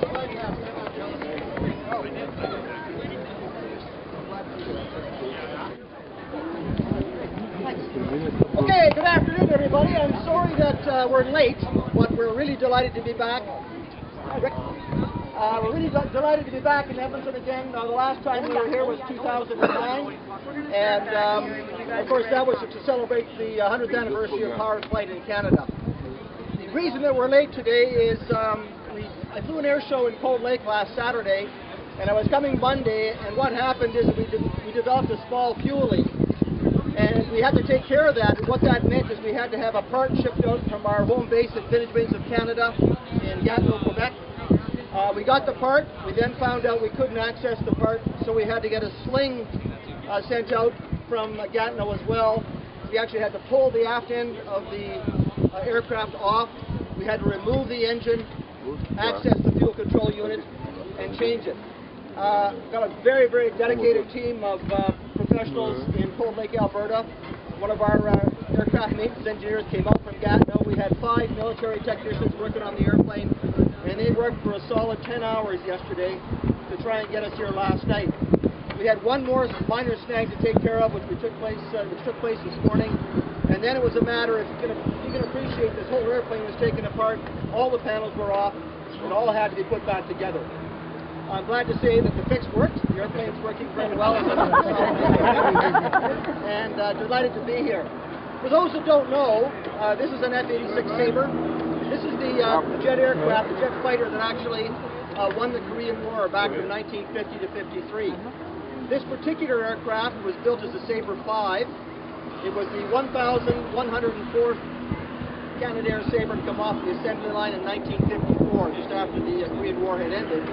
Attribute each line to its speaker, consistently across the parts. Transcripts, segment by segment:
Speaker 1: Okay, good afternoon, everybody. I'm sorry that we're late, but we're really delighted to be back. Hi, Rick. We're really delighted to be back in Edmonton again. The last time we were here was 2009, and of course that was to celebrate the 100th anniversary of Power Flight in Canada. The reason that we're late today is I flew an air show in Cold Lake last Saturday, and I was coming Monday, and what happened is we developed a small fuel leak. And we had to take care of that, and what that meant is we had to have a part shipped out from our home base at Vintage Wings of Canada in Gatineau, Quebec. We got the part, we then found out we couldn't access the part, so we had to get a sling sent out from Gatineau as well. We actually had to pull the aft end of the aircraft off. We had to remove the engine, access the fuel control unit, and change it. Got a very, very dedicated team of professionals in Cold Lake, Alberta. One of our aircraft maintenance engineers came out from Gatineau. We had 5 military technicians working on the airplane, and they worked for a solid 10 hours yesterday to try and get us here last night. We had one more minor snag to take care of, which took place this morning, and then it was a matter, if you can appreciate, this whole airplane was taken apart, all the panels were off, it all had to be put back together. I'm glad to say that the fix worked. The airplane's working very well. And delighted to be here. For those that don't know, this is an F-86 Sabre. This is the jet aircraft, the jet fighter that actually won the Korean War back from 1950 to 53. This particular aircraft was built as a Sabre 5. It was the 1,104th Canadair Sabre to come off the assembly line in 1954, just after the Korean War had ended.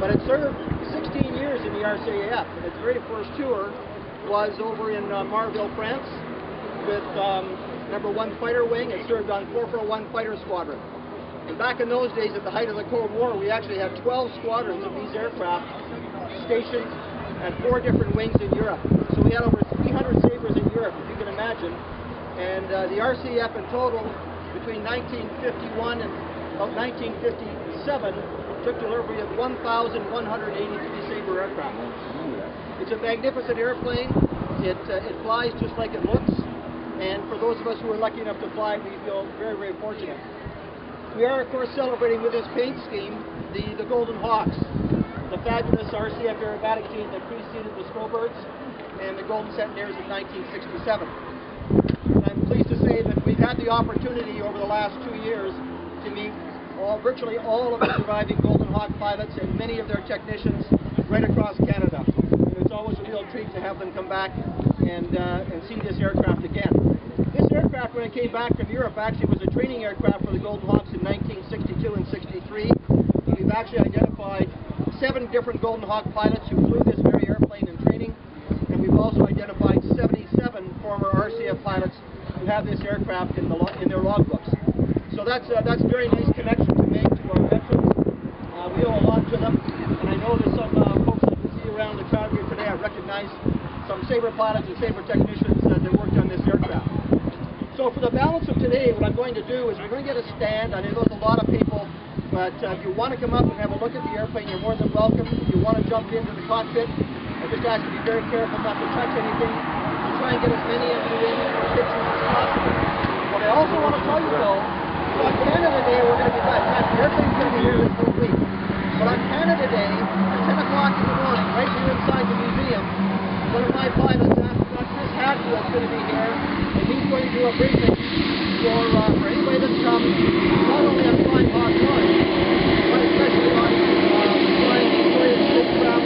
Speaker 1: But it served 16 years in the RCAF, and its very first tour was over in Marville, France, with number 1 Fighter Wing. It served on 441 Fighter Squadron. And back in those days, at the height of the Cold War, we actually had 12 squadrons of these aircraft stationed at 4 different wings in Europe. So we had over 300 Sabres in Europe, if you can imagine. And the RCAF in total, between 1951 and about 1957, took delivery of 1,183 Sabre aircraft. It's a magnificent airplane. It flies just like it looks, and for those of us who are lucky enough to fly, we feel very, very fortunate. We are, of course, celebrating with this paint scheme the Golden Hawks, the fabulous RCAF aerobatic team that preceded the Snowbirds and the Golden Centenaires in 1967. And I'm pleased to say that we've had the opportunity over the last 2 years to meet virtually all of the surviving Golden Hawk pilots and many of their technicians right across Canada. And it's always a real treat to have them come back and see this aircraft again. This aircraft, when it came back from Europe, actually was a training aircraft for the Golden Hawks in 1962 and 63. We've actually identified 7 different Golden Hawk pilots who flew this very airplane in training, and we've also identified 77 former RCAF pilots who have this aircraft in their logbooks. So that's a very nice connection to make to our veterans. We owe a lot to them, and I know there's some folks I can see around the crowd here today. I recognize some Sabre pilots and Sabre technicians that worked on this aircraft. So for the balance of today, what I'm going to do is we're going to get a stand. I know there's a lot of people, but if you want to come up and have a look at the airplane, you're more than welcome. If you want to jump into the cockpit, I just ask you to be very careful not to touch anything. We'll try and get as many of you in for pictures as possible. What I also want to tell you, though, on Canada Day, we're going to be back. The airplane's going to be here this whole week. But on Canada Day, at 10 o'clock in the morning, right here inside the museum, one of my pilots, astronaut Chris Hadfield's going to be here, and he's going to do a briefing for anybody that's come, not only on Flying Hawk 1, but especially on flying Victoria's spacecraft,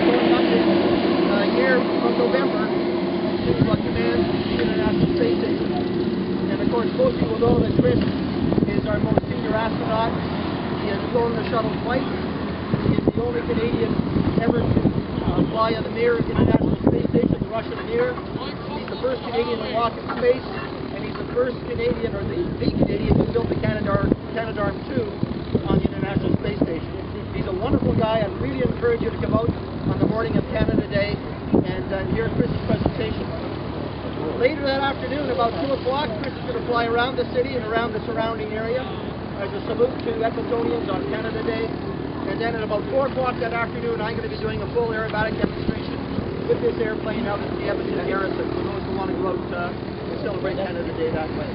Speaker 1: going up this year from November to command the International Space Station. And of course, most people know that Chris is our most senior astronaut. He has flown the shuttle twice. He is the only Canadian ever to fly on the Mir International Space Station, the Russian Mir. He's the first Canadian to walk in space, and he's the first Canadian, or the Canadian, who built the Canadarm2 on the International Space Station. He's a wonderful guy. I really encourage you to come out on the morning of Canada Day and hear Chris's presentation. Later that afternoon, about 2 o'clock, Chris is going to fly around the city and around the surrounding area. as a salute to Edmontonians on Canada Day. And then at about 4 o'clock that afternoon, I'm going to be doing a full aerobatic demonstration with this airplane out at the Edmonton Airfest for those who want to go out and celebrate Canada Day that way.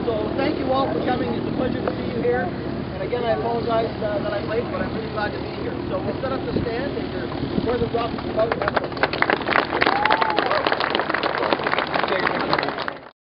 Speaker 1: So thank you all for coming. It's a pleasure to see you here. And again, I apologize that I'm late, but I'm really glad to be here. So we'll set up the stand, and you're more than welcome to come out and have a look.